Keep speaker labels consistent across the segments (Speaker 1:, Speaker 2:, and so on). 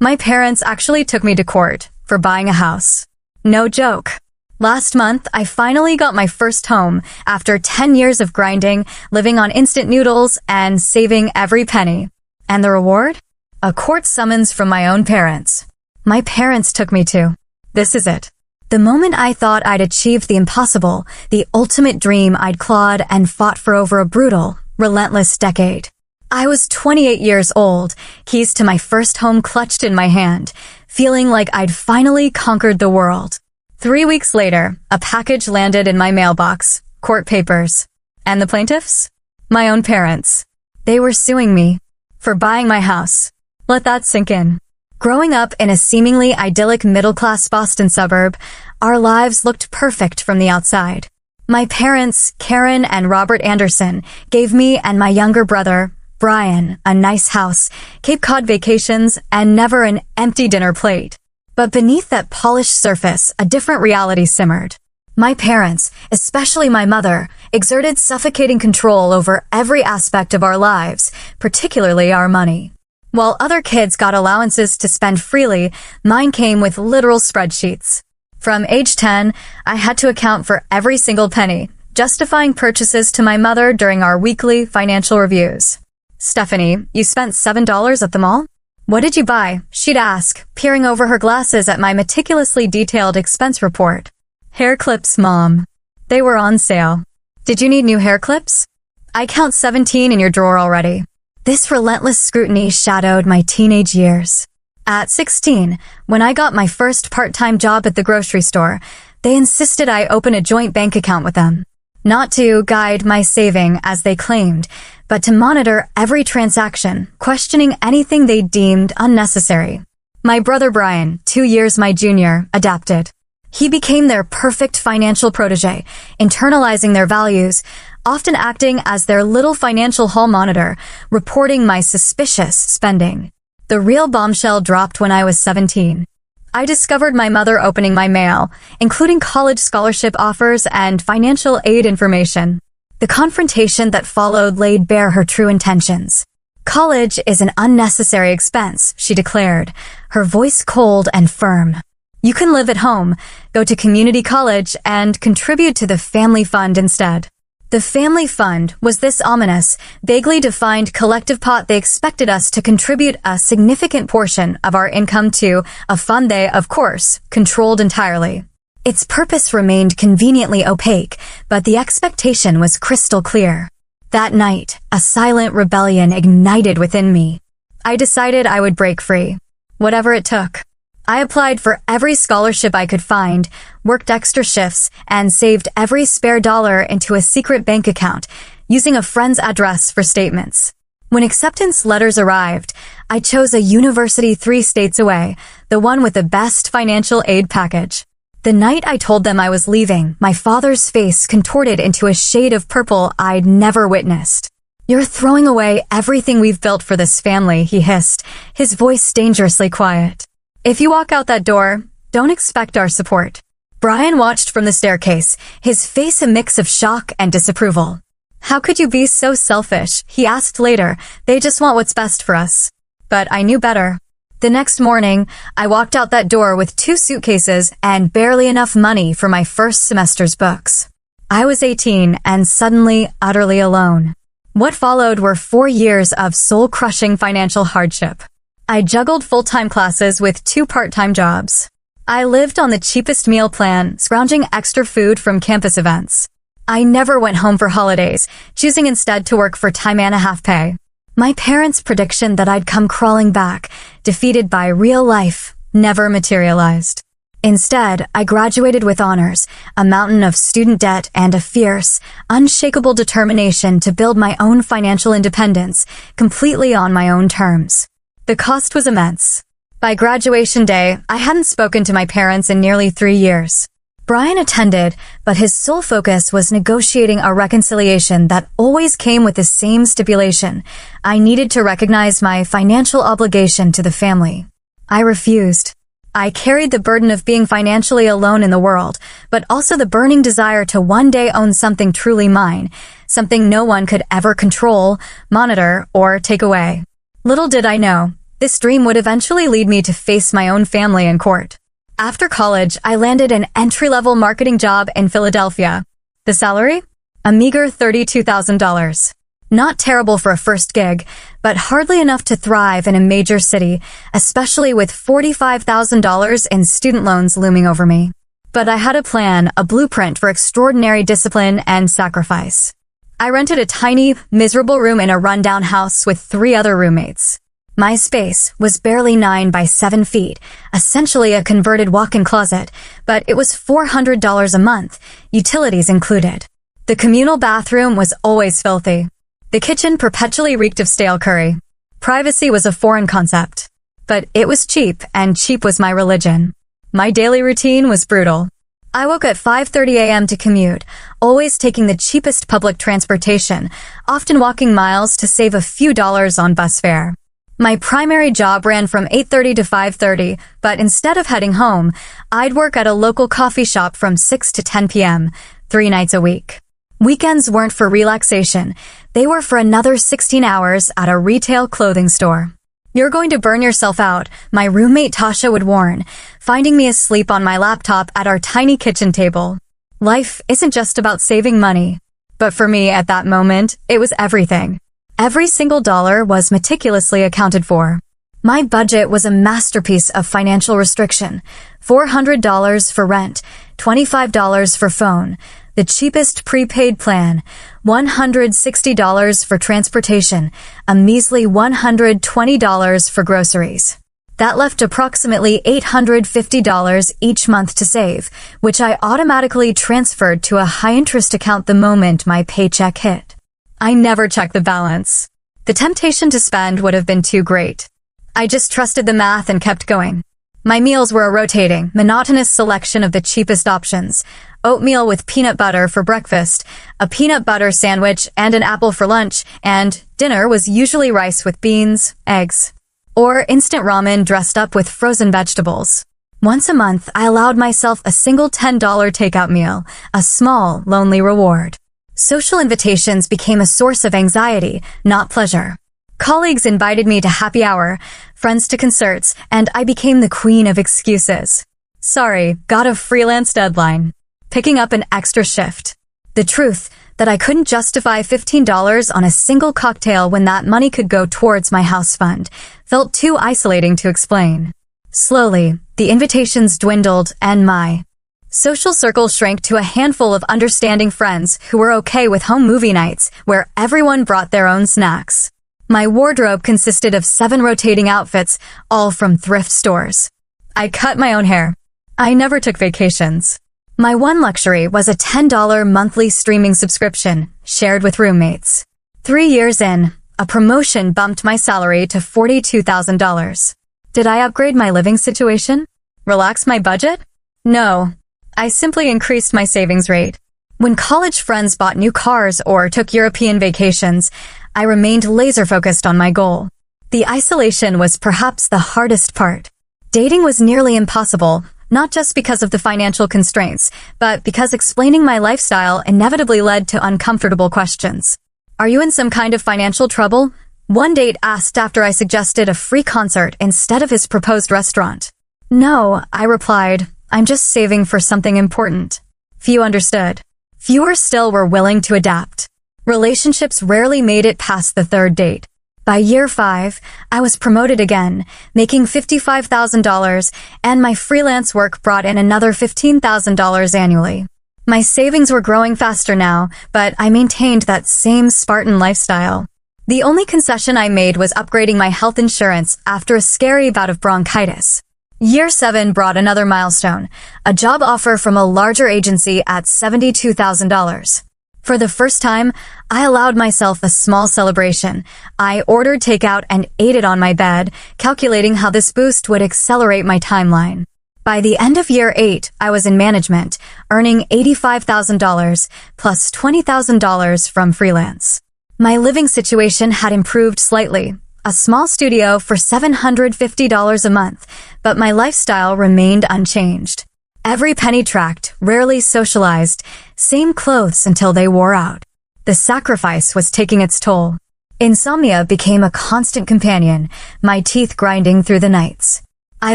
Speaker 1: My parents actually took me to court for buying a house. No joke. Last month, I finally got my first home after 10 years of grinding, living on instant noodles, and saving every penny. And the reward? A court summons from my own parents. My parents took me to. This is it. The moment I thought I'd achieved the impossible, the ultimate dream I'd clawed and fought for over a brutal, relentless decade. I was 28 years old, keys to my first home clutched in my hand, feeling like I'd finally conquered the world. 3 weeks later, a package landed in my mailbox, court papers. And the plaintiffs? My own parents. They were suing me for buying my house. Let that sink in. Growing up in a seemingly idyllic middle-class Boston suburb, our lives looked perfect from the outside. My parents, Karen and Robert Anderson, gave me and my younger brother, Brian, a nice house, Cape Cod vacations, and never an empty dinner plate. But beneath that polished surface, a different reality simmered. My parents, especially my mother, exerted suffocating control over every aspect of our lives, particularly our money. While other kids got allowances to spend freely, mine came with literal spreadsheets. From age 10, I had to account for every single penny, justifying purchases to my mother during our weekly financial reviews. "Stephanie, you spent $7 at the mall? What did you buy?" she'd ask, peering over her glasses at my meticulously detailed expense report. "Hair clips, Mom. They were on sale." "Did you need new hair clips?" "I count 17 in your drawer already." This relentless scrutiny shadowed my teenage years. At 16, when I got my first part-time job at the grocery store, they insisted I open a joint bank account with them. Not to guide my saving, as they claimed, but to monitor every transaction, questioning anything they deemed unnecessary. My brother Brian, 2 years my junior, adapted. He became their perfect financial protege, internalizing their values, often acting as their little financial hall monitor, reporting my suspicious spending. The real bombshell dropped when I was 17. I discovered my mother opening my mail, including college scholarship offers and financial aid information. The confrontation that followed laid bare her true intentions. "College is an unnecessary expense," she declared, her voice cold and firm. "You can live at home, go to community college, and contribute to the family fund instead." The family fund was this ominous, vaguely defined collective pot they expected us to contribute a significant portion of our income to, a fund they, of course, controlled entirely. Its purpose remained conveniently opaque, but the expectation was crystal clear. That night, a silent rebellion ignited within me. I decided I would break free, whatever it took. I applied for every scholarship I could find, worked extra shifts, and saved every spare dollar into a secret bank account, using a friend's address for statements. When acceptance letters arrived, I chose a university 3 states away, the one with the best financial aid package. The night I told them I was leaving, my father's face contorted into a shade of purple I'd never witnessed. "You're throwing away everything we've built for this family," he hissed, his voice dangerously quiet. "If you walk out that door, don't expect our support." Brian watched from the staircase, his face a mix of shock and disapproval. "How could you be so selfish?" he asked later. "They just want what's best for us." But I knew better. The next morning, I walked out that door with 2 suitcases and barely enough money for my first semester's books. I was 18 and suddenly utterly alone. What followed were 4 years of soul-crushing financial hardship. I juggled full-time classes with 2 part-time jobs. I lived on the cheapest meal plan, scrounging extra food from campus events. I never went home for holidays, choosing instead to work for time and a half pay. My parents' prediction that I'd come crawling back, defeated by real life, never materialized. Instead, I graduated with honors, a mountain of student debt, and a fierce, unshakable determination to build my own financial independence, completely on my own terms. The cost was immense. By graduation day, I hadn't spoken to my parents in nearly 3 years. Brian attended, but his sole focus was negotiating a reconciliation that always came with the same stipulation. I needed to recognize my financial obligation to the family. I refused. I carried the burden of being financially alone in the world, but also the burning desire to one day own something truly mine, something no one could ever control, monitor, or take away. Little did I know, This dream would eventually lead me to face my own family in court. After college, I landed an entry-level marketing job in Philadelphia. The salary? A meager $32,000. Not terrible for a first gig, but hardly enough to thrive in a major city, especially with $45,000 in student loans looming over me. But I had a plan, a blueprint for extraordinary discipline and sacrifice. I rented a tiny, miserable room in a rundown house with 3 other roommates. My space was barely 9 by 7 feet, essentially a converted walk-in closet, but it was $400 a month, utilities included. The communal bathroom was always filthy. The kitchen perpetually reeked of stale curry. Privacy was a foreign concept. But it was cheap, and cheap was my religion. My daily routine was brutal. I woke at 5:30 a.m. to commute, always taking the cheapest public transportation, often walking miles to save a few dollars on bus fare. My primary job ran from 8:30 to 5:30, but instead of heading home, I'd work at a local coffee shop from 6 to 10 p.m., 3 nights a week. Weekends weren't for relaxation. They were for another 16 hours at a retail clothing store. "You're going to burn yourself out," my roommate Tasha would warn, finding me asleep on my laptop at our tiny kitchen table. Life isn't just about saving money. But for me at that moment, it was everything. Every single dollar was meticulously accounted for. My budget was a masterpiece of financial restriction. $400 for rent, $25 for phone, the cheapest prepaid plan, $160 for transportation, a measly $120 for groceries. That left approximately $850 each month to save, which I automatically transferred to a high-interest account the moment my paycheck hit. I never checked the balance. The temptation to spend would have been too great. I just trusted the math and kept going. My meals were a rotating, monotonous selection of the cheapest options. Oatmeal with peanut butter for breakfast, a peanut butter sandwich and an apple for lunch, and dinner was usually rice with beans, eggs, or instant ramen dressed up with frozen vegetables. Once a month, I allowed myself a single $10 takeout meal, a small, lonely reward. Social invitations became a source of anxiety, not pleasure. Colleagues invited me to happy hour, friends to concerts, and I became the queen of excuses. Sorry, got a freelance deadline. Picking up an extra shift. The truth that I couldn't justify $15 on a single cocktail when that money could go towards my house fund felt too isolating to explain. Slowly, the invitations dwindled and my social circle shrank to a handful of understanding friends who were okay with home movie nights where everyone brought their own snacks. My wardrobe consisted of 7 rotating outfits, all from thrift stores. I cut my own hair. I never took vacations. My one luxury was a $10 monthly streaming subscription, shared with roommates. 3 years in, a promotion bumped my salary to $42,000. Did I upgrade my living situation? Relax my budget? No. I simply increased my savings rate. When college friends bought new cars or took European vacations, I remained laser-focused on my goal. The isolation was perhaps the hardest part. Dating was nearly impossible, not just because of the financial constraints, but because explaining my lifestyle inevitably led to uncomfortable questions. "Are you in some kind of financial trouble?" One date asked after I suggested a free concert instead of his proposed restaurant. "No," I replied, "I'm just saving for something important." Few understood. Fewer still were willing to adapt. Relationships rarely made it past the 3rd date. By year 5, I was promoted again, making $55,000, and my freelance work brought in another $15,000 annually. My savings were growing faster now, but I maintained that same Spartan lifestyle. The only concession I made was upgrading my health insurance after a scary bout of bronchitis. Year 7 brought another milestone, a job offer from a larger agency at $72,000. For the first time, I allowed myself a small celebration. I ordered takeout and ate it on my bed, calculating how this boost would accelerate my timeline. By the end of year 8, I was in management, earning $85,000 plus $20,000 from freelance. My living situation had improved slightly, a small studio for $750 a month, but my lifestyle remained unchanged. Every penny tracked, rarely socialized, same clothes until they wore out. The sacrifice was taking its toll. Insomnia became a constant companion, my teeth grinding through the nights. I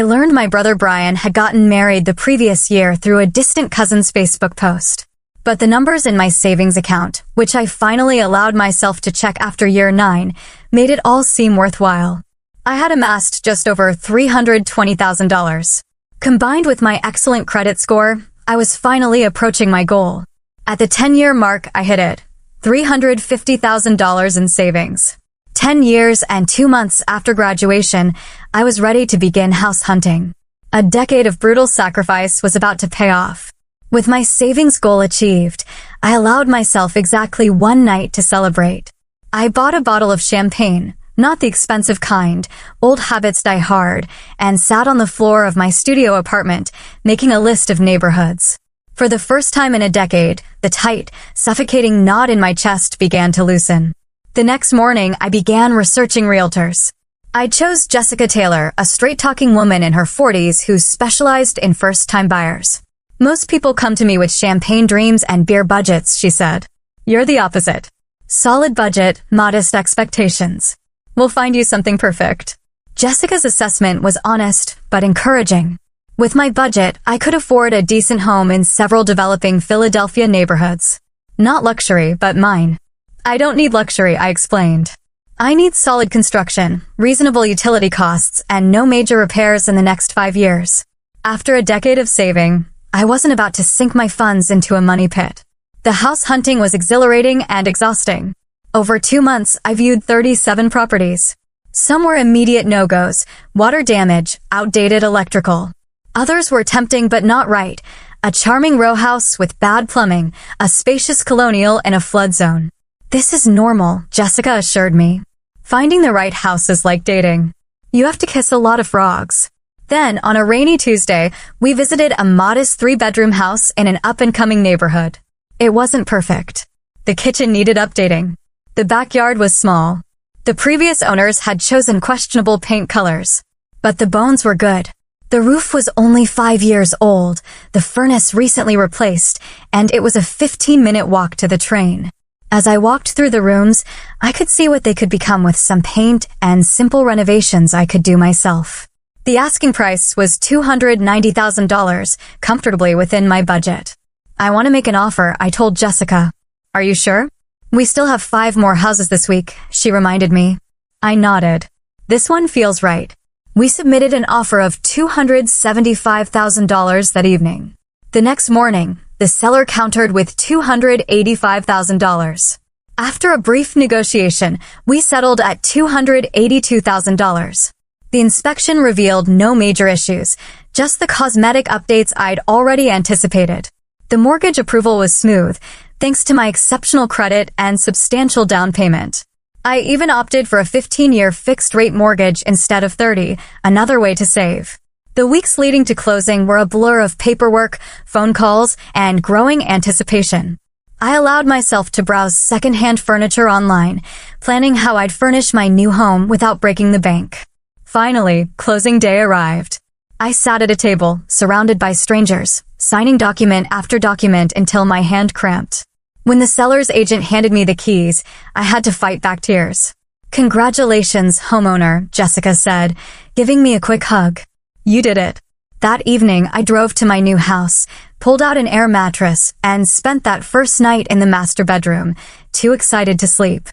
Speaker 1: learned my brother Brian had gotten married the previous year through a distant cousin's Facebook post. But the numbers in my savings account, which I finally allowed myself to check after year 9, made it all seem worthwhile. I had amassed just over $320,000. Combined with my excellent credit score, I was finally approaching my goal. At the 10-year mark, I hit it. $350,000 in savings. 10 years and 2 months after graduation, I was ready to begin house hunting. A decade of brutal sacrifice was about to pay off. With my savings goal achieved, I allowed myself exactly one night to celebrate. I bought a bottle of champagne, not the expensive kind, old habits die hard, and sat on the floor of my studio apartment, making a list of neighborhoods. For the first time in a decade, the tight, suffocating knot in my chest began to loosen. The next morning, I began researching realtors. I chose Jessica Taylor, a straight-talking woman in her 40s who specialized in first-time buyers. Most people come to me with champagne dreams and beer budgets, she said. You're the opposite. Solid budget, modest expectations. We'll find you something perfect. Jessica's assessment was honest, but encouraging. With my budget, I could afford a decent home in several developing Philadelphia neighborhoods. Not luxury, but mine. I don't need luxury, I explained. I need solid construction, reasonable utility costs, and no major repairs in the next 5 years. After a decade of saving, I wasn't about to sink my funds into a money pit. The house hunting was exhilarating and exhausting. Over 2 months, I viewed 37 properties. Some were immediate no-goes, water damage, outdated electrical. Others were tempting but not right, a charming row house with bad plumbing, a spacious colonial in a flood zone. This is normal, Jessica assured me. Finding the right house is like dating. You have to kiss a lot of frogs. Then, on a rainy Tuesday, we visited a modest 3-bedroom house in an up-and-coming neighborhood. It wasn't perfect. The kitchen needed updating. The backyard was small. The previous owners had chosen questionable paint colors. But the bones were good. The roof was only 5 years old, the furnace recently replaced, and it was a 15-minute walk to the train. As I walked through the rooms, I could see what they could become with some paint and simple renovations I could do myself. The asking price was $290,000, comfortably within my budget. I want to make an offer, I told Jessica. Are you sure? We still have 5 more houses this week, she reminded me. I nodded. This one feels right. We submitted an offer of $275,000 that evening. The next morning, the seller countered with $285,000. After a brief negotiation, we settled at $282,000. The inspection revealed no major issues, just the cosmetic updates I'd already anticipated. The mortgage approval was smooth, thanks to my exceptional credit and substantial down payment. I even opted for a 15-year fixed-rate mortgage instead of 30, another way to save. The weeks leading to closing were a blur of paperwork, phone calls, and growing anticipation. I allowed myself to browse second-hand furniture online, planning how I'd furnish my new home without breaking the bank. Finally, closing day arrived. I sat at a table, surrounded by strangers, signing document after document until my hand cramped. When the seller's agent handed me the keys, I had to fight back tears. Congratulations, homeowner, Jessica said, giving me a quick hug. You did it. That evening, I drove to my new house, pulled out an air mattress, and spent that first night in the master bedroom, too excited to sleep.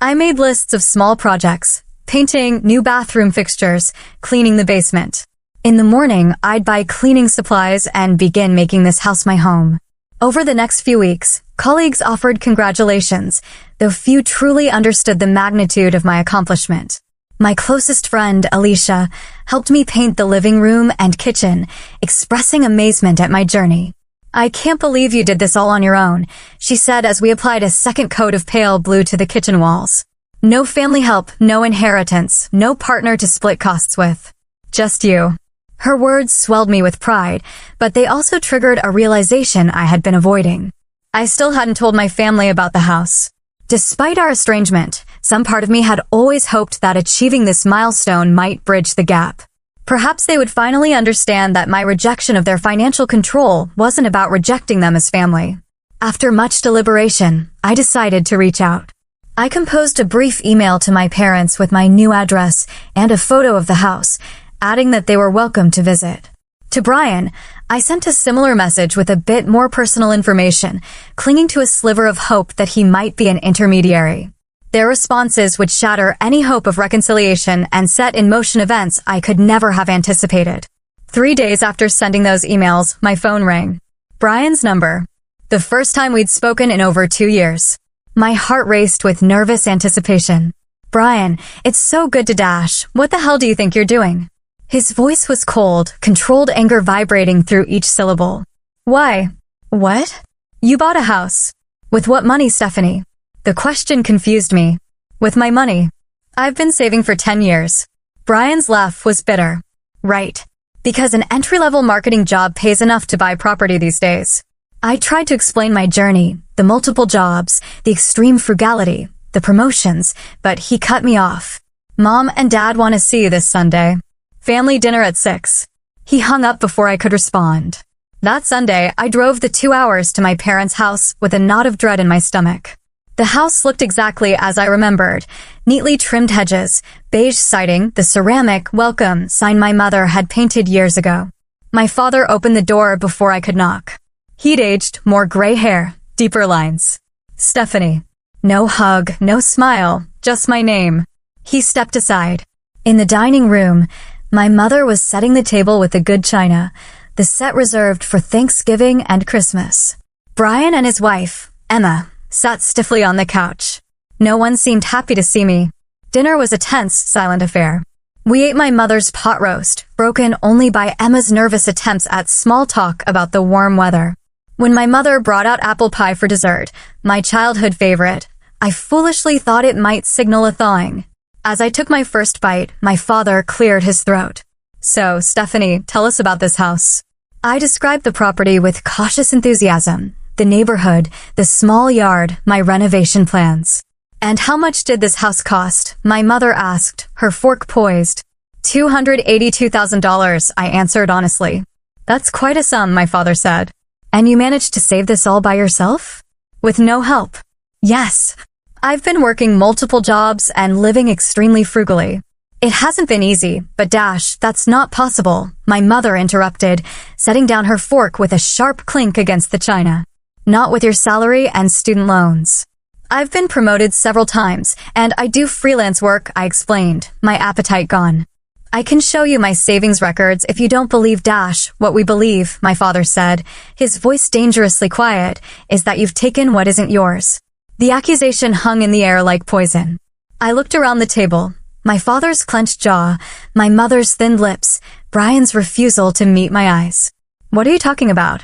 Speaker 1: I made lists of small projects, painting, new bathroom fixtures, cleaning the basement. In the morning, I'd buy cleaning supplies and begin making this house my home. Over the next few weeks, colleagues offered congratulations, though few truly understood the magnitude of my accomplishment. My closest friend, Alicia, helped me paint the living room and kitchen, expressing amazement at my journey. I can't believe you did this all on your own, she said as we applied a second coat of pale blue to the kitchen walls. No family help, no inheritance, no partner to split costs with. Just you. Her words swelled me with pride, but they also triggered a realization I had been avoiding. I still hadn't told my family about the house. Despite our estrangement, some part of me had always hoped that achieving this milestone might bridge the gap. Perhaps they would finally understand that my rejection of their financial control wasn't about rejecting them as family. After much deliberation, I decided to reach out. I composed a brief email to my parents with my new address and a photo of the house, adding that they were welcome to visit. To Brian, I sent a similar message with a bit more personal information, clinging to a sliver of hope that he might be an intermediary. Their responses would shatter any hope of reconciliation and set in motion events I could never have anticipated. 3 days after sending those emails, my phone rang. Brian's number. The first time we'd spoken in over 2 years. My heart raced with nervous anticipation. Brian, it's so good to dash. What the hell do you think you're doing? His voice was cold, controlled anger vibrating through each syllable. Why? What? You bought a house. With what money, Stephanie? The question confused me. With my money. I've been saving for 10 years. Brian's laugh was bitter. Right. Because an entry-level marketing job pays enough to buy property these days. I tried to explain my journey, the multiple jobs, the extreme frugality, the promotions, but he cut me off. Mom and Dad want to see you this Sunday. Family dinner at 6. He hung up before I could respond. That Sunday, I drove the 2 hours to my parents' house with a knot of dread in my stomach. The house looked exactly as I remembered. Neatly trimmed hedges, beige siding, the ceramic welcome sign my mother had painted years ago. My father opened the door before I could knock. He'd aged, more gray hair, deeper lines. Stephanie. No hug, no smile, just my name. He stepped aside. In the dining room, my mother was setting the table with the good china, the set reserved for Thanksgiving and Christmas. Brian and his wife, Emma, sat stiffly on the couch. No one seemed happy to see me. Dinner was a tense, silent affair. We ate my mother's pot roast, broken only by Emma's nervous attempts at small talk about the warm weather. When my mother brought out apple pie for dessert, my childhood favorite, I foolishly thought it might signal a thawing. As I took my first bite, my father cleared his throat. So, Stephanie, tell us about this house. I described the property with cautious enthusiasm, the neighborhood, the small yard, my renovation plans. And how much did this house cost? My mother asked, her fork poised. $282,000, I answered honestly. That's quite a sum, my father said. And you managed to save this all by yourself? With no help. Yes. I've been working multiple jobs and living extremely frugally. It hasn't been easy, but Dash, that's not possible, my mother interrupted, setting down her fork with a sharp clink against the china. Not with your salary and student loans. I've been promoted several times, and I do freelance work, I explained, my appetite gone. I can show you my savings records if you don't believe Dash. What we believe, my father said, his voice dangerously quiet, is that you've taken what isn't yours. The accusation hung in the air like poison. I looked around the table. My father's clenched jaw, my mother's thinned lips, Brian's refusal to meet my eyes. What are you talking about?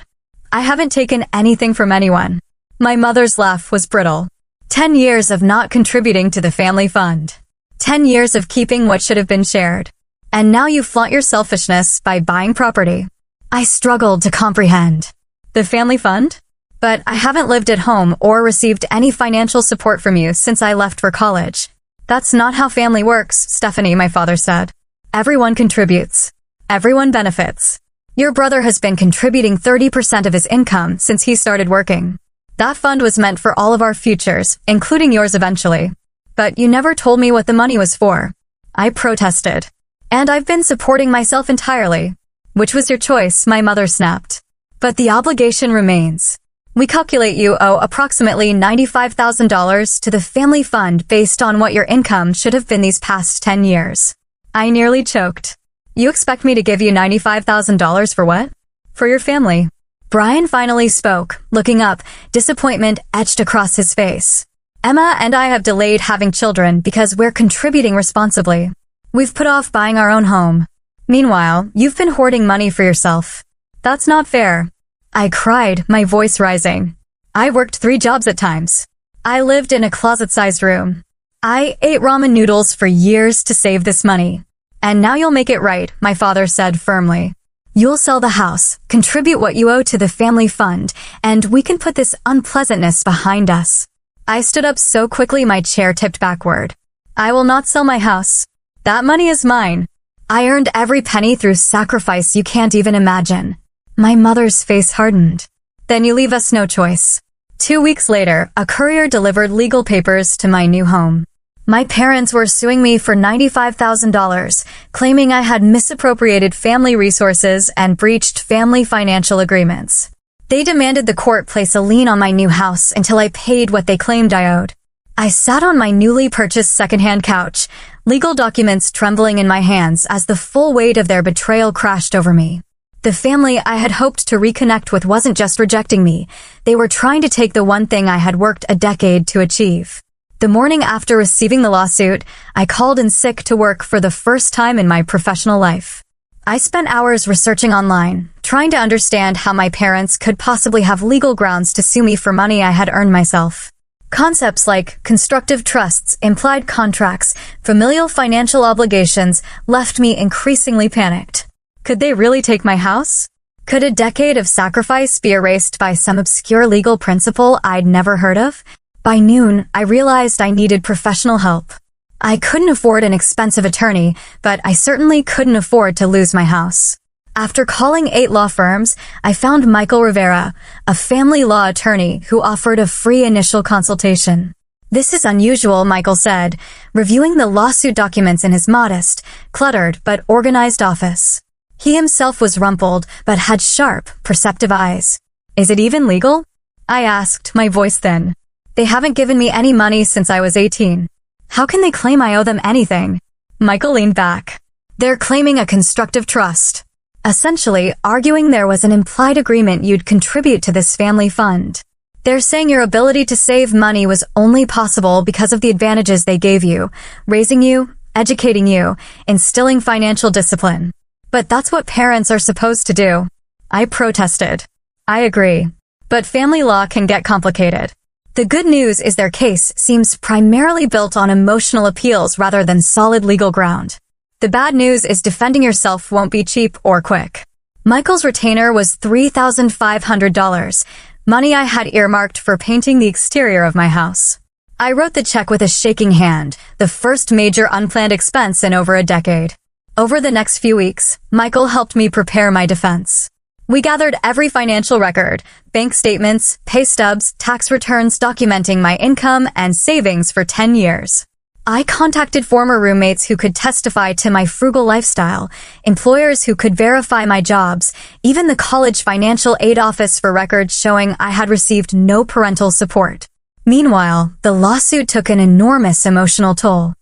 Speaker 1: I haven't taken anything from anyone. My mother's laugh was brittle. 10 years of not contributing to the family fund. 10 years of keeping what should have been shared. And now you flaunt your selfishness by buying property. I struggled to comprehend. The family fund? But I haven't lived at home or received any financial support from you since I left for college. That's not how family works, Stephanie, my father said. Everyone contributes. Everyone benefits. Your brother has been contributing 30% of his income since he started working. That fund was meant for all of our futures, including yours eventually. But you never told me what the money was for. I protested. And I've been supporting myself entirely. Which was your choice, my mother snapped. But the obligation remains. We calculate you owe approximately $95,000 to the family fund based on what your income should have been these past 10 years. I nearly choked. You expect me to give you $95,000 for what? For your family. Brian finally spoke, looking up, disappointment etched across his face. Emma and I have delayed having children because we're contributing responsibly. We've put off buying our own home. Meanwhile, you've been hoarding money for yourself. That's not fair. I cried, my voice rising. I worked 3 jobs at times. I lived in a closet-sized room. I ate ramen noodles for years to save this money. And now you'll make it right, my father said firmly. You'll sell the house, contribute what you owe to the family fund, and we can put this unpleasantness behind us. I stood up so quickly my chair tipped backward. I will not sell my house. That money is mine. I earned every penny through sacrifice you can't even imagine. My mother's face hardened. Then you leave us no choice. 2 weeks later, a courier delivered legal papers to my new home. My parents were suing me for $95,000, claiming I had misappropriated family resources and breached family financial agreements. They demanded the court place a lien on my new house until I paid what they claimed I owed. I sat on my newly purchased secondhand couch, legal documents trembling in my hands as the full weight of their betrayal crashed over me. The family I had hoped to reconnect with wasn't just rejecting me, they were trying to take the one thing I had worked a decade to achieve. The morning after receiving the lawsuit, I called in sick to work for the first time in my professional life. I spent hours researching online, trying to understand how my parents could possibly have legal grounds to sue me for money I had earned myself. Concepts like constructive trusts, implied contracts, familial financial obligations left me increasingly panicked. Could they really take my house? Could a decade of sacrifice be erased by some obscure legal principle I'd never heard of? By noon, I realized I needed professional help. I couldn't afford an expensive attorney, but I certainly couldn't afford to lose my house. After calling 8 law firms, I found Michael Rivera, a family law attorney who offered a free initial consultation. "This is unusual," Michael said, reviewing the lawsuit documents in his modest, cluttered but organized office. He himself was rumpled, but had sharp, perceptive eyes. "Is it even legal?" I asked, my voice thin. "They haven't given me any money since I was 18. How can they claim I owe them anything?" Michael leaned back. "They're claiming a constructive trust, essentially arguing there was an implied agreement you'd contribute to this family fund. They're saying your ability to save money was only possible because of the advantages they gave you, raising you, educating you, instilling financial discipline. But that's what parents are supposed to do." I protested. "I agree. But family law can get complicated. The good news is their case seems primarily built on emotional appeals rather than solid legal ground. The bad news is defending yourself won't be cheap or quick." Michael's retainer was $3,500, money I had earmarked for painting the exterior of my house. I wrote the check with a shaking hand, the first major unplanned expense in over a decade. Over the next few weeks, Michael helped me prepare my defense. We gathered every financial record, bank statements, pay stubs, tax returns documenting my income and savings for 10 years. I contacted former roommates who could testify to my frugal lifestyle, employers who could verify my jobs, even the college financial aid office for records showing I had received no parental support. Meanwhile, the lawsuit took an enormous emotional toll.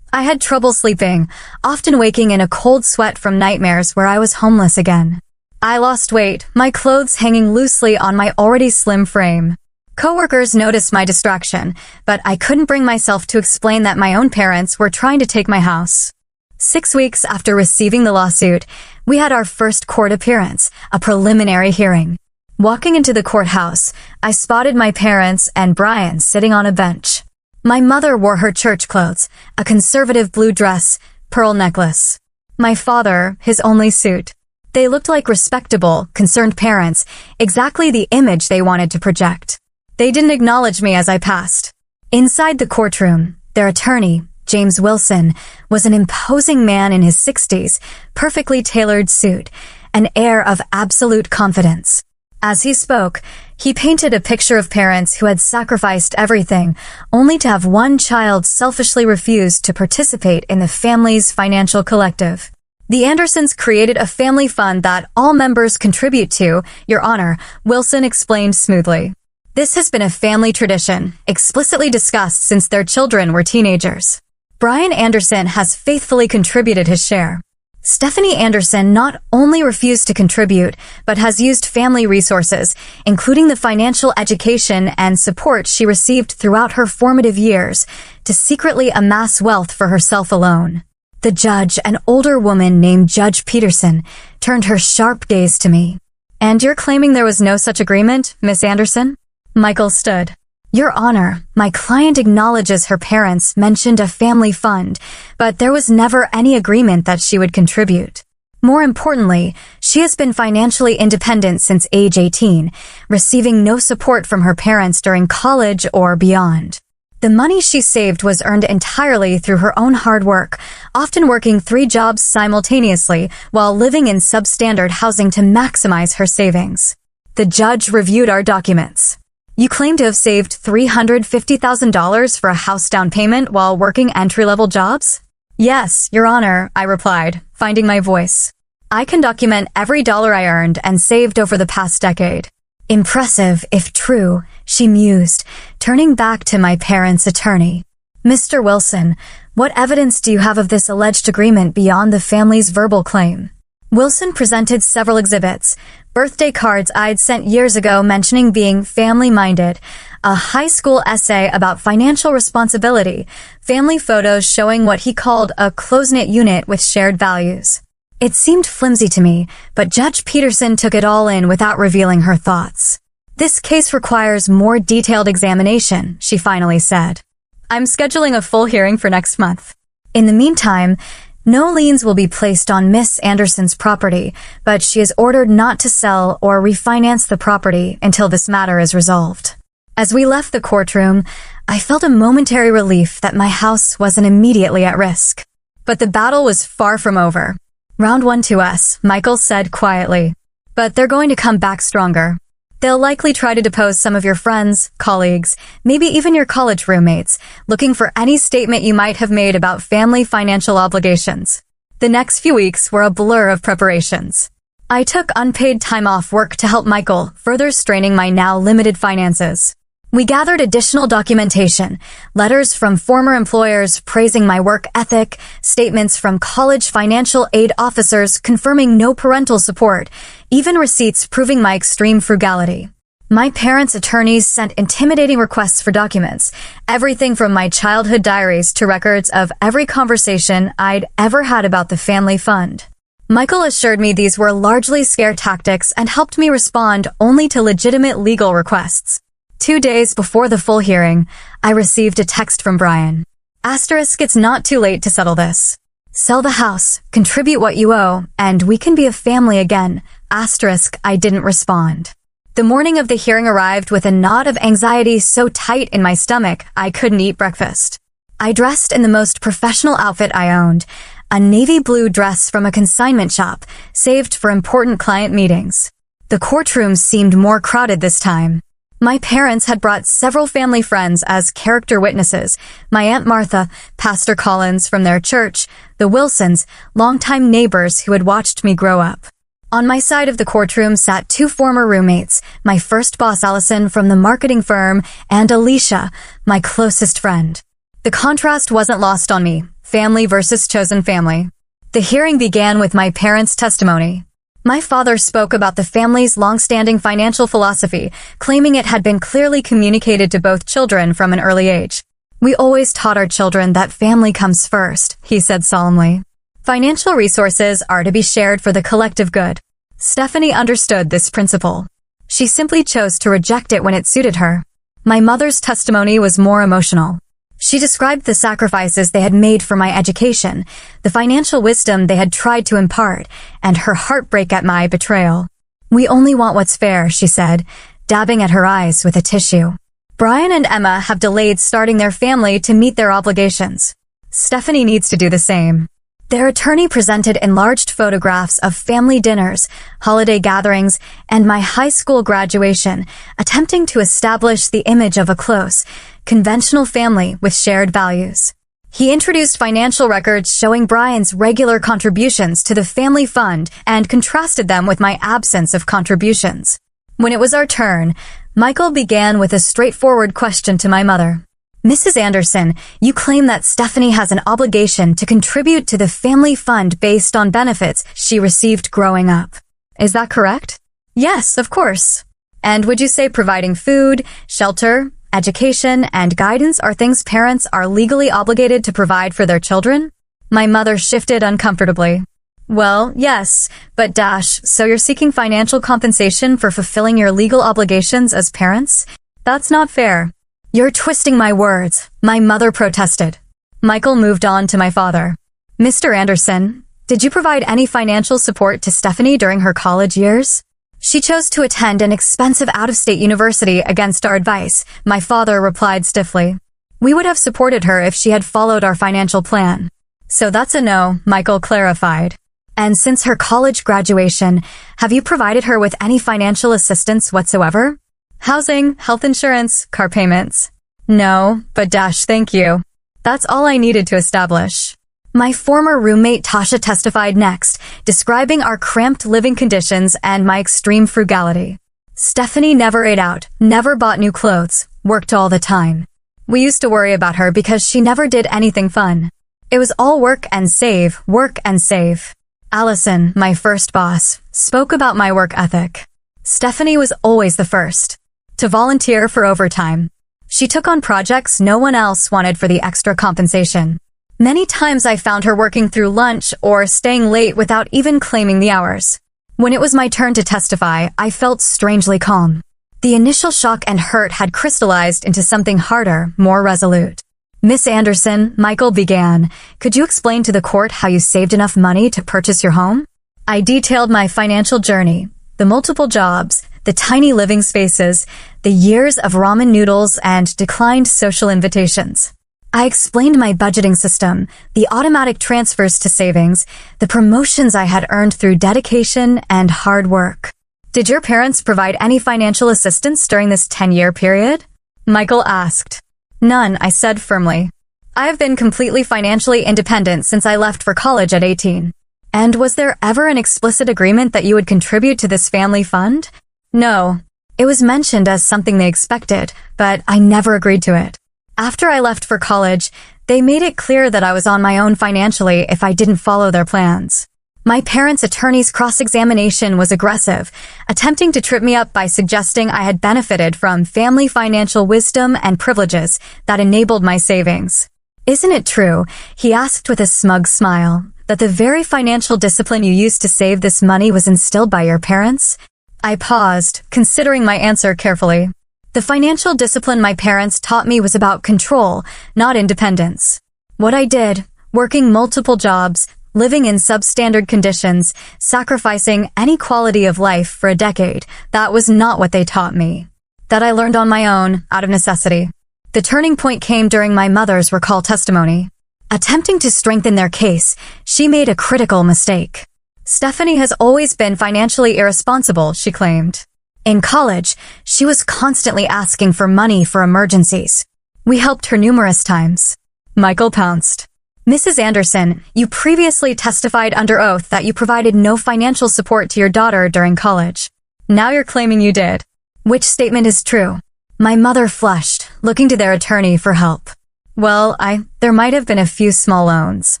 Speaker 1: I had trouble sleeping, often waking in a cold sweat from nightmares where I was homeless again. I lost weight, my clothes hanging loosely on my already slim frame. Coworkers noticed my distraction, but I couldn't bring myself to explain that my own parents were trying to take my house. 6 weeks after receiving the lawsuit, we had our first court appearance, a preliminary hearing. Walking into the courthouse, I spotted my parents and Brian sitting on a bench. My mother wore her church clothes, a conservative blue dress, pearl necklace. My father, his only suit. They looked like respectable, concerned parents, exactly the image they wanted to project. They didn't acknowledge me as I passed. Inside the courtroom, their attorney, James Wilson, was an imposing man in his 60s, perfectly tailored suit, an air of absolute confidence. As he spoke, he painted a picture of parents who had sacrificed everything, only to have one child selfishly refuse to participate in the family's financial collective. "The Andersons created a family fund that all members contribute to, Your Honor," Wilson explained smoothly. "This has been a family tradition, explicitly discussed since their children were teenagers. Brian Anderson has faithfully contributed his share. Stephanie Anderson not only refused to contribute, but has used family resources, including the financial education and support she received throughout her formative years, to secretly amass wealth for herself alone." The judge, an older woman named Judge Peterson, turned her sharp gaze to me. "And you're claiming there was no such agreement, Miss Anderson?" Michael stood. "Your Honor, my client acknowledges her parents mentioned a family fund, but there was never any agreement that she would contribute. More importantly, she has been financially independent since age 18, receiving no support from her parents during college or beyond. The money she saved was earned entirely through her own hard work, often working 3 jobs simultaneously while living in substandard housing to maximize her savings." The judge reviewed our documents. You claim to have saved $350,000 for a house down payment while working entry-level jobs? Yes, Your Honor, I replied, finding my voice. I can document every dollar I earned and saved over the past decade. Impressive, if true, she mused, turning back to my parents' attorney. Mr. Wilson, what evidence do you have of this alleged agreement beyond the family's verbal claim? Wilson presented several exhibits, birthday cards I'd sent years ago mentioning being family-minded, a high school essay about financial responsibility, family photos showing what he called a close-knit unit with shared values. It seemed flimsy to me, but Judge Peterson took it all in without revealing her thoughts. This case requires more detailed examination, she finally said. I'm scheduling a full hearing for next month. In the meantime, no liens will be placed on Miss Anderson's property, but she is ordered not to sell or refinance the property until this matter is resolved. As we left the courtroom, I felt a momentary relief that my house wasn't immediately at risk. But the battle was far from over. Round one to us, Michael said quietly. But they're going to come back stronger. They'll likely try to depose some of your friends, colleagues, maybe even your college roommates, looking for any statement you might have made about family financial obligations. The next few weeks were a blur of preparations. I took unpaid time off work to help Michael, further straining my now limited finances. We gathered additional documentation, letters from former employers praising my work ethic, statements from college financial aid officers confirming no parental support, even receipts proving my extreme frugality. My parents' attorneys sent intimidating requests for documents, everything from my childhood diaries to records of every conversation I'd ever had about the family fund. Michael assured me these were largely scare tactics and helped me respond only to legitimate legal requests. 2 days before the full hearing, I received a text from Brian. Asterisk, it's not too late to settle this. Sell the house, contribute what you owe, and we can be a family again. Asterisk, I didn't respond. The morning of the hearing arrived with a knot of anxiety so tight in my stomach I couldn't eat breakfast. I dressed in the most professional outfit I owned, a navy blue dress from a consignment shop, saved for important client meetings. The courtroom seemed more crowded this time. My parents had brought several family friends as character witnesses, my Aunt Martha, Pastor Collins from their church, the Wilsons, longtime neighbors who had watched me grow up. On my side of the courtroom sat 2 former roommates, my first boss Allison from the marketing firm, and Alicia, my closest friend. The contrast wasn't lost on me, family versus chosen family. The hearing began with my parents' testimony. My father spoke about the family's long-standing financial philosophy, claiming it had been clearly communicated to both children from an early age. We always taught our children that family comes first, he said solemnly. Financial resources are to be shared for the collective good. Stephanie understood this principle. She simply chose to reject it when it suited her. My mother's testimony was more emotional. She described the sacrifices they had made for my education, the financial wisdom they had tried to impart, and her heartbreak at my betrayal. We only want what's fair, she said, dabbing at her eyes with a tissue. Brian and Emma have delayed starting their family to meet their obligations. Stephanie needs to do the same. Their attorney presented enlarged photographs of family dinners, holiday gatherings, and my high school graduation, attempting to establish the image of a close, conventional family with shared values. He introduced financial records showing Brian's regular contributions to the family fund and contrasted them with my absence of contributions. When it was our turn, Michael began with a straightforward question to my mother. Mrs. Anderson, you claim that Stephanie has an obligation to contribute to the family fund based on benefits she received growing up. Is that correct? Yes, of course. And would you say providing food, shelter, education, and guidance are things parents are legally obligated to provide for their children? My mother shifted uncomfortably. Well, yes, but so you're seeking financial compensation for fulfilling your legal obligations as parents? That's not fair. You're twisting my words, my mother protested. Michael moved on to my father. Mr. Anderson, did you provide any financial support to Stephanie during her college years? She chose to attend an expensive out-of-state university against our advice, my father replied stiffly. We would have supported her if she had followed our financial plan. So that's a no, Michael clarified. And since her college graduation, have you provided her with any financial assistance whatsoever? Housing, health insurance, car payments. No, but thank you. That's all I needed to establish. My former roommate Tasha testified next, describing our cramped living conditions and my extreme frugality. Stephanie never ate out, never bought new clothes, worked all the time. We used to worry about her because she never did anything fun. It was all work and save, work and save. Allison, my first boss, spoke about my work ethic. Stephanie was always the first to volunteer for overtime. She took on projects no one else wanted for the extra compensation. Many times I found her working through lunch or staying late without even claiming the hours. When it was my turn to testify, I felt strangely calm. The initial shock and hurt had crystallized into something harder, more resolute. Miss Anderson, Michael began, could you explain to the court how you saved enough money to purchase your home? I detailed my financial journey, the multiple jobs, the tiny living spaces, the years of ramen noodles and declined social invitations. I explained my budgeting system, the automatic transfers to savings, the promotions I had earned through dedication and hard work. Did your parents provide any financial assistance during this 10-year period? Michael asked. None, I said firmly. I have been completely financially independent since I left for college at 18. And was there ever an explicit agreement that you would contribute to this family fund? No. It was mentioned as something they expected, but I never agreed to it. After I left for college, they made it clear that I was on my own financially if I didn't follow their plans. My parents' attorney's cross-examination was aggressive, attempting to trip me up by suggesting I had benefited from family financial wisdom and privileges that enabled my savings. Isn't it true, he asked with a smug smile, that the very financial discipline you used to save this money was instilled by your parents? I paused, considering my answer carefully. The financial discipline my parents taught me was about control, not independence. What I did, working multiple jobs, living in substandard conditions, sacrificing any quality of life for a decade, that was not what they taught me. That I learned on my own, out of necessity. The turning point came during my mother's recall testimony. Attempting to strengthen their case, she made a critical mistake. Stephanie has always been financially irresponsible, she claimed. In college, she was constantly asking for money for emergencies. We helped her numerous times. Michael pounced. Mrs. Anderson, you previously testified under oath that you provided no financial support to your daughter during college. Now you're claiming you did. Which statement is true? My mother flushed, looking to their attorney for help. Well, there might have been a few small loans.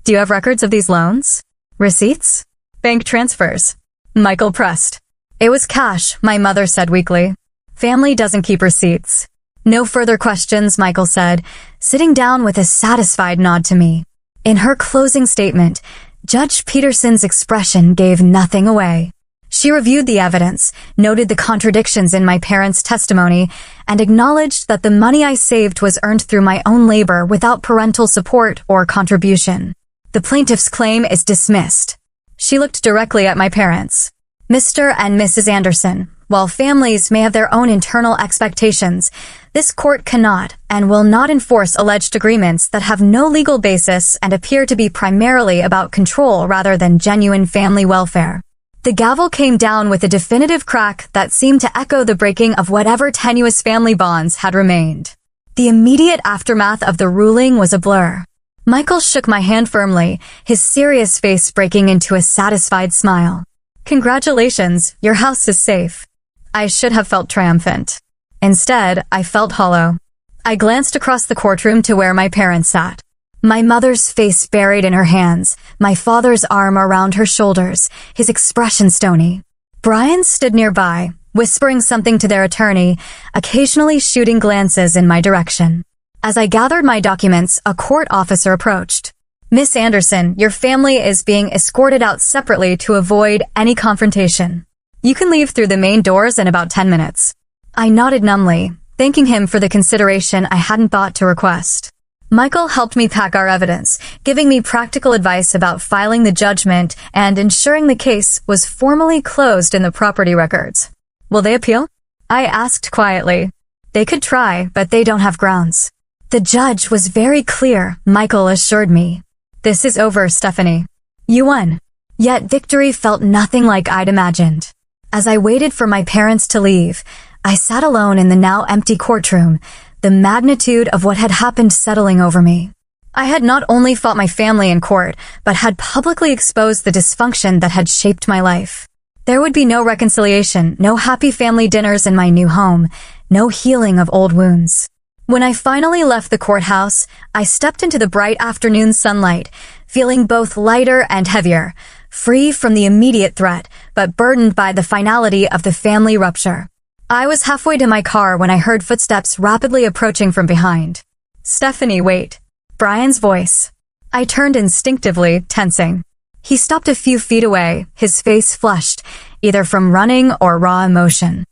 Speaker 1: Do you have records of these loans? Receipts? Bank transfers? Michael pressed. It was cash, my mother said weakly. Family doesn't keep receipts. No further questions, Michael said, sitting down with a satisfied nod to me. In her closing statement, Judge Peterson's expression gave nothing away. She reviewed the evidence, noted the contradictions in my parents' testimony, and acknowledged that the money I saved was earned through my own labor without parental support or contribution. The plaintiff's claim is dismissed. She looked directly at my parents. Mr. and Mrs. Anderson, while families may have their own internal expectations, this court cannot and will not enforce alleged agreements that have no legal basis and appear to be primarily about control rather than genuine family welfare. The gavel came down with a definitive crack that seemed to echo the breaking of whatever tenuous family bonds had remained. The immediate aftermath of the ruling was a blur. Michael shook my hand firmly, his serious face breaking into a satisfied smile. Congratulations, your house is safe. I should have felt triumphant. Instead, I felt hollow. I glanced across the courtroom to where my parents sat. My mother's face buried in her hands, my father's arm around her shoulders, his expression stony. Brian stood nearby, whispering something to their attorney, occasionally shooting glances in my direction. As I gathered my documents, a court officer approached. Miss Anderson, your family is being escorted out separately to avoid any confrontation. You can leave through the main doors in about 10 minutes. I nodded numbly, thanking him for the consideration I hadn't thought to request. Michael helped me pack our evidence, giving me practical advice about filing the judgment and ensuring the case was formally closed in the property records. Will they appeal? I asked quietly. They could try, but they don't have grounds. The judge was very clear, Michael assured me. This is over, Stephanie. You won. Yet victory felt nothing like I'd imagined. As I waited for my parents to leave, I sat alone in the now empty courtroom, the magnitude of what had happened settling over me. I had not only fought my family in court, but had publicly exposed the dysfunction that had shaped my life. There would be no reconciliation, no happy family dinners in my new home, no healing of old wounds. When I finally left the courthouse, I stepped into the bright afternoon sunlight, feeling both lighter and heavier, free from the immediate threat, but burdened by the finality of the family rupture. I was halfway to my car when I heard footsteps rapidly approaching from behind. "Stephanie, wait." Brian's voice. I turned instinctively, tensing. He stopped a few feet away, his face flushed, either from running or raw emotion.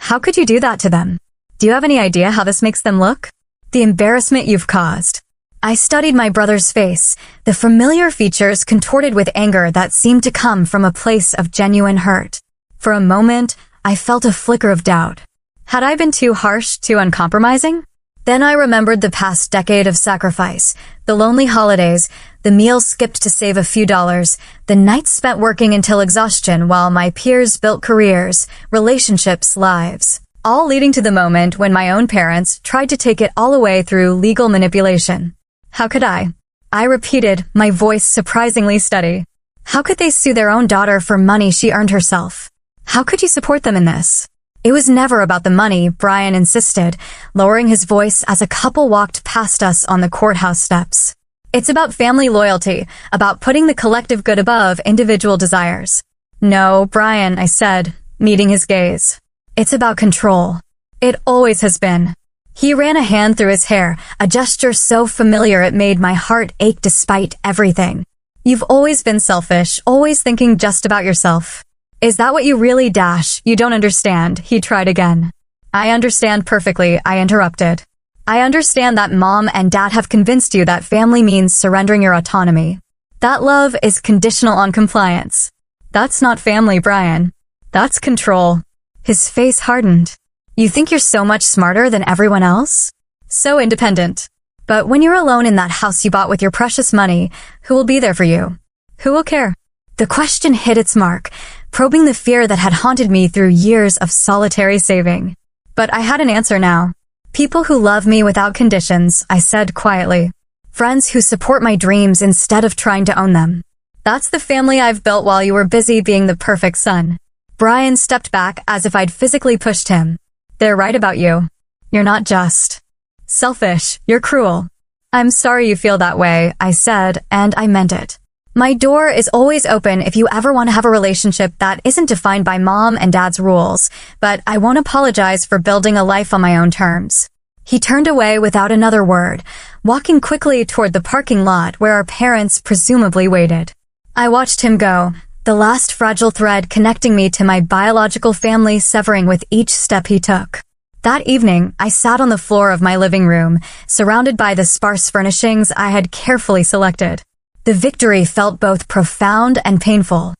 Speaker 1: "How could you do that to them? Do you have any idea how this makes them look? The embarrassment you've caused." I studied my brother's face, the familiar features contorted with anger that seemed to come from a place of genuine hurt. For a moment, I felt a flicker of doubt. Had I been too harsh, too uncompromising? Then I remembered the past decade of sacrifice, the lonely holidays, the meals skipped to save a few dollars, the nights spent working until exhaustion while my peers built careers, relationships, lives, all leading to the moment when my own parents tried to take it all away through legal manipulation. How could I? I repeated, my voice surprisingly steady. How could they sue their own daughter for money she earned herself? How could you support them in this? It was never about the money, Brian insisted, lowering his voice as a couple walked past us on the courthouse steps. It's about family loyalty, about putting the collective good above individual desires. No, Brian, I said, meeting his gaze. It's about control. It always has been. He ran a hand through his hair, a gesture so familiar it made my heart ache despite everything. You've always been selfish, always thinking just about yourself. Is that what you really dash? You don't understand, he tried again. I understand perfectly, I interrupted. I understand that mom and dad have convinced you that family means surrendering your autonomy. That love is conditional on compliance. That's not family, Brian. That's control. His face hardened. You think you're so much smarter than everyone else? So independent. But when you're alone in that house you bought with your precious money, who will be there for you? Who will care? The question hit its mark, probing the fear that had haunted me through years of solitary saving. But I had an answer now. People who love me without conditions, I said quietly. Friends who support my dreams instead of trying to own them. That's the family I've built while you were busy being the perfect son. Brian stepped back as if I'd physically pushed him. They're right about you. You're not just selfish, you're cruel. I'm sorry you feel that way, I said, and I meant it. My door is always open if you ever want to have a relationship that isn't defined by mom and dad's rules, but I won't apologize for building a life on my own terms. He turned away without another word, walking quickly toward the parking lot where our parents presumably waited. I watched him go, the last fragile thread connecting me to my biological family severing with each step he took. That evening, I sat on the floor of my living room, surrounded by the sparse furnishings I had carefully selected. The victory felt both profound and painful.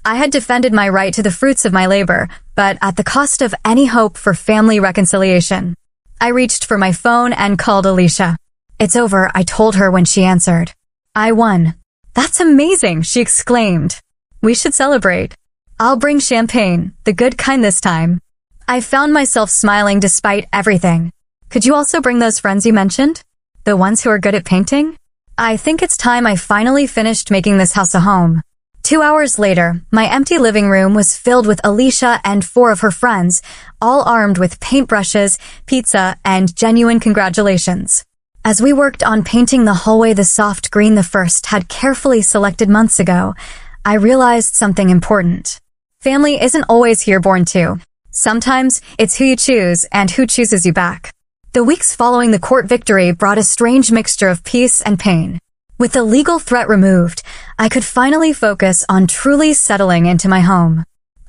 Speaker 1: I had defended my right to the fruits of my labor, but at the cost of any hope for family reconciliation. I reached for my phone and called Alicia. It's over, I told her when she answered. I won. That's amazing, she exclaimed. We should celebrate. I'll bring champagne, the good kind this time. I found myself smiling despite everything. Could you also bring those friends you mentioned? The ones who are good at painting? I think it's time I finally finished making this house a home. 2 hours later, my empty living room was filled with Alicia and 4 of her friends, all armed with paintbrushes, pizza, and genuine congratulations. As we worked on painting the hallway the soft green the first had carefully selected months ago, I realized something important. Family isn't always here born to. Sometimes it's who you choose and who chooses you back. The weeks following the court victory brought a strange mixture of peace and pain. With the legal threat removed, I could finally focus on truly settling into my home.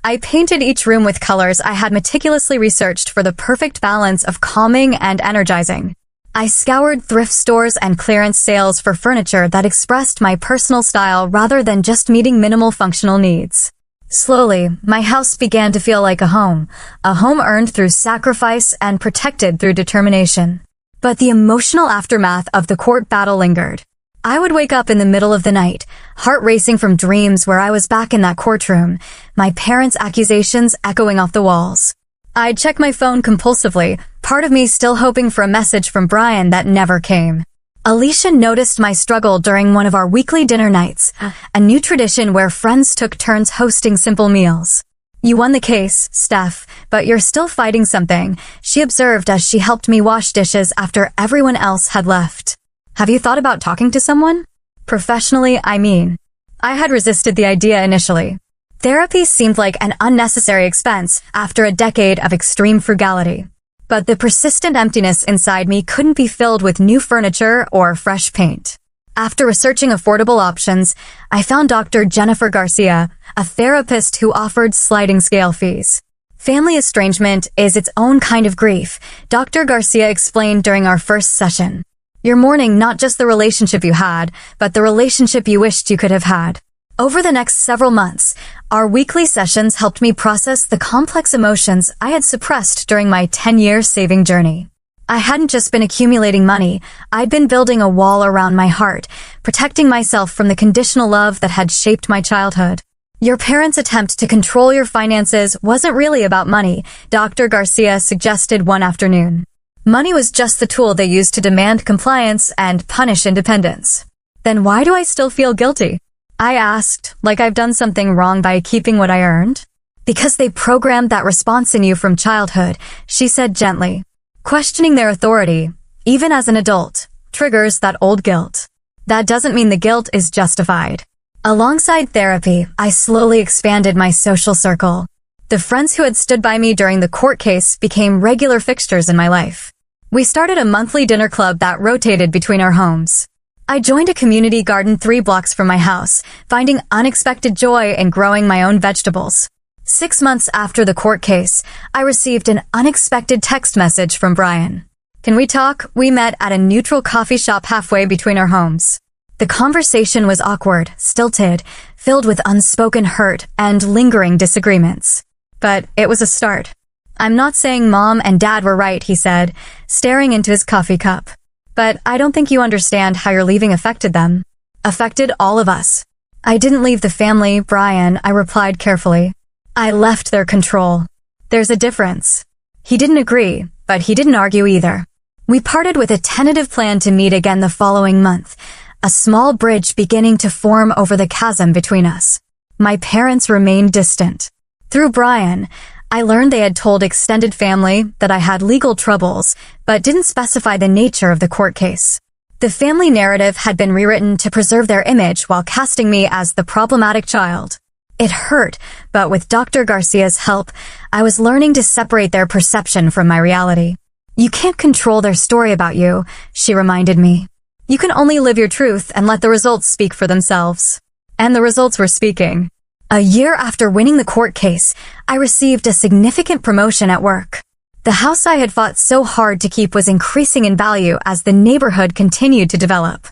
Speaker 1: I painted each room with colors I had meticulously researched for the perfect balance of calming and energizing. I scoured thrift stores and clearance sales for furniture that expressed my personal style rather than just meeting minimal functional needs. Slowly, my house began to feel like a home earned through sacrifice and protected through determination. But the emotional aftermath of the court battle lingered. I would wake up in the middle of the night, heart racing from dreams where I was back in that courtroom, my parents' accusations echoing off the walls. I'd check my phone compulsively, part of me still hoping for a message from Brian that never came. Alicia noticed my struggle during one of our weekly dinner nights, a new tradition where friends took turns hosting simple meals. "You won the case, Steph, but you're still fighting something," she observed as she helped me wash dishes after everyone else had left. "Have you thought about talking to someone?" Professionally, I mean. I had resisted the idea initially. Therapy seemed like an unnecessary expense after a decade of extreme frugality. But the persistent emptiness inside me couldn't be filled with new furniture or fresh paint. After researching affordable options, I found Dr. Jennifer Garcia, a therapist who offered sliding scale fees. Family estrangement is its own kind of grief, Dr. Garcia explained during our first session. You're mourning not just the relationship you had, but the relationship you wished you could have had. Over the next several months, our weekly sessions helped me process the complex emotions I had suppressed during my 10-year saving journey. I hadn't just been accumulating money, I'd been building a wall around my heart, protecting myself from the conditional love that had shaped my childhood. Your parents' attempt to control your finances wasn't really about money, Dr. Garcia suggested one afternoon. Money was just the tool they used to demand compliance and punish independence. Then why do I still feel guilty? I asked, like I've done something wrong by keeping what I earned? Because they programmed that response in you from childhood, she said gently. Questioning their authority, even as an adult, triggers that old guilt. That doesn't mean the guilt is justified. Alongside therapy, I slowly expanded my social circle. The friends who had stood by me during the court case became regular fixtures in my life. We started a monthly dinner club that rotated between our homes. I joined a community garden 3 blocks from my house, finding unexpected joy in growing my own vegetables. 6 months after the court case, I received an unexpected text message from Brian. "Can we talk?" We met at a neutral coffee shop halfway between our homes. The conversation was awkward, stilted, filled with unspoken hurt and lingering disagreements. But it was a start. "I'm not saying Mom and Dad were right," he said, staring into his coffee cup. "But I don't think you understand how your leaving affected them. Affected all of us." "I didn't leave the family, Brian," I replied carefully. "I left their control. There's a difference." He didn't agree, but he didn't argue either. We parted with a tentative plan to meet again the following month, a small bridge beginning to form over the chasm between us. My parents remained distant. Through Brian, I learned they had told extended family that I had legal troubles, but didn't specify the nature of the court case. The family narrative had been rewritten to preserve their image while casting me as the problematic child. It hurt, but with Dr. Garcia's help, I was learning to separate their perception from my reality. "You can't control their story about you," she reminded me. "You can only live your truth and let the results speak for themselves." And the results were speaking. A year after winning the court case, I received a significant promotion at work. The house I had fought so hard to keep was increasing in value as the neighborhood continued to develop.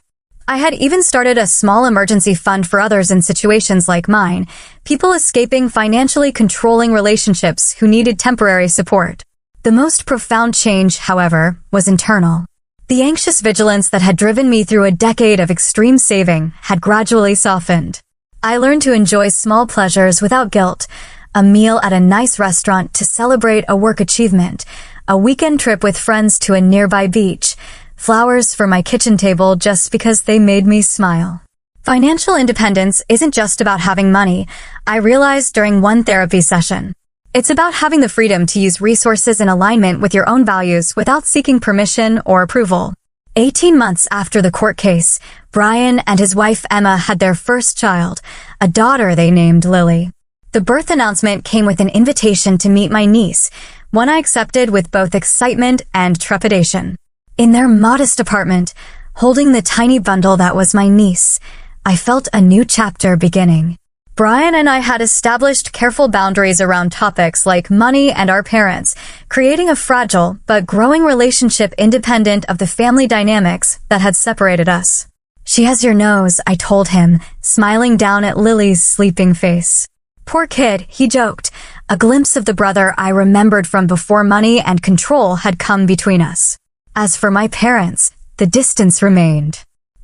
Speaker 1: I had even started a small emergency fund for others in situations like mine, people escaping financially controlling relationships who needed temporary support. The most profound change, however, was internal. The anxious vigilance that had driven me through a decade of extreme saving had gradually softened. I learned to enjoy small pleasures without guilt, a meal at a nice restaurant to celebrate a work achievement, a weekend trip with friends to a nearby beach, flowers for my kitchen table just because they made me smile. Financial independence isn't just about having money, I realized during one therapy session. It's about having the freedom to use resources in alignment with your own values without seeking permission or approval. 18 months after the court case, Brian and his wife Emma had their first child, a daughter they named Lily. The birth announcement came with an invitation to meet my niece, one I accepted with both excitement and trepidation. In their modest apartment, holding the tiny bundle that was my niece, I felt a new chapter beginning. Brian and I had established careful boundaries around topics like money and our parents, creating a fragile but growing relationship independent of the family dynamics that had separated us. "She has your nose," I told him, smiling down at Lily's sleeping face. "Poor kid," he joked, a glimpse of the brother I remembered from before money and control had come between us. As for my parents, the distance remained.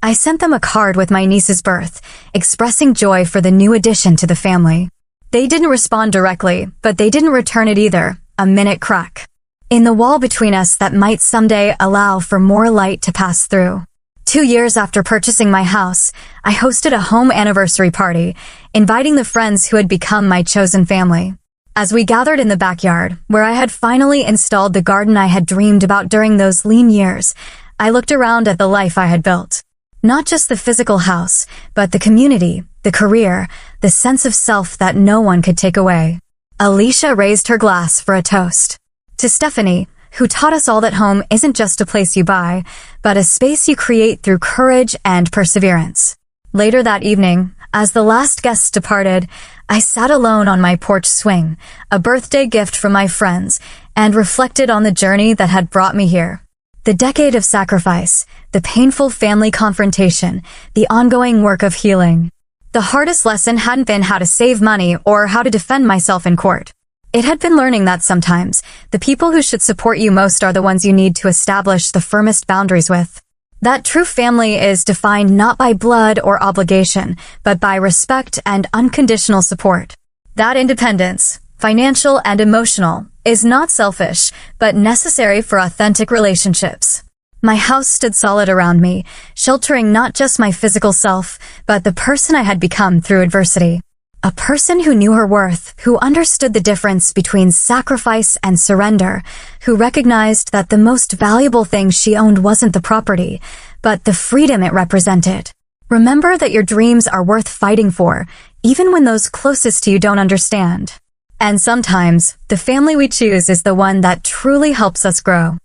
Speaker 1: I sent them a card with my niece's birth, expressing joy for the new addition to the family. They didn't respond directly, but they didn't return it either, a minute crack in the wall between us that might someday allow for more light to pass through. 2 years after purchasing my house, I hosted a home anniversary party, inviting the friends who had become my chosen family. As we gathered in the backyard, where I had finally installed the garden I had dreamed about during those lean years, I looked around at the life I had built. Not just the physical house, but the community, the career, the sense of self that no one could take away. Alicia raised her glass for a toast to Stephanie, who taught us all that home isn't just a place you buy, but a space you create through courage and perseverance. Later that evening, as the last guests departed, I sat alone on my porch swing, a birthday gift from my friends, and reflected on the journey that had brought me here. The decade of sacrifice, the painful family confrontation, the ongoing work of healing. The hardest lesson hadn't been how to save money or how to defend myself in court. It had been learning that sometimes the people who should support you most are the ones you need to establish the firmest boundaries with. That true family is defined not by blood or obligation, but by respect and unconditional support. That independence, financial and emotional, is not selfish, but necessary for authentic relationships. My house stood solid around me, sheltering not just my physical self, but the person I had become through adversity. A person who knew her worth, who understood the difference between sacrifice and surrender, who recognized that the most valuable thing she owned wasn't the property, but the freedom it represented. Remember that your dreams are worth fighting for, even when those closest to you don't understand. And sometimes, the family we choose is the one that truly helps us grow.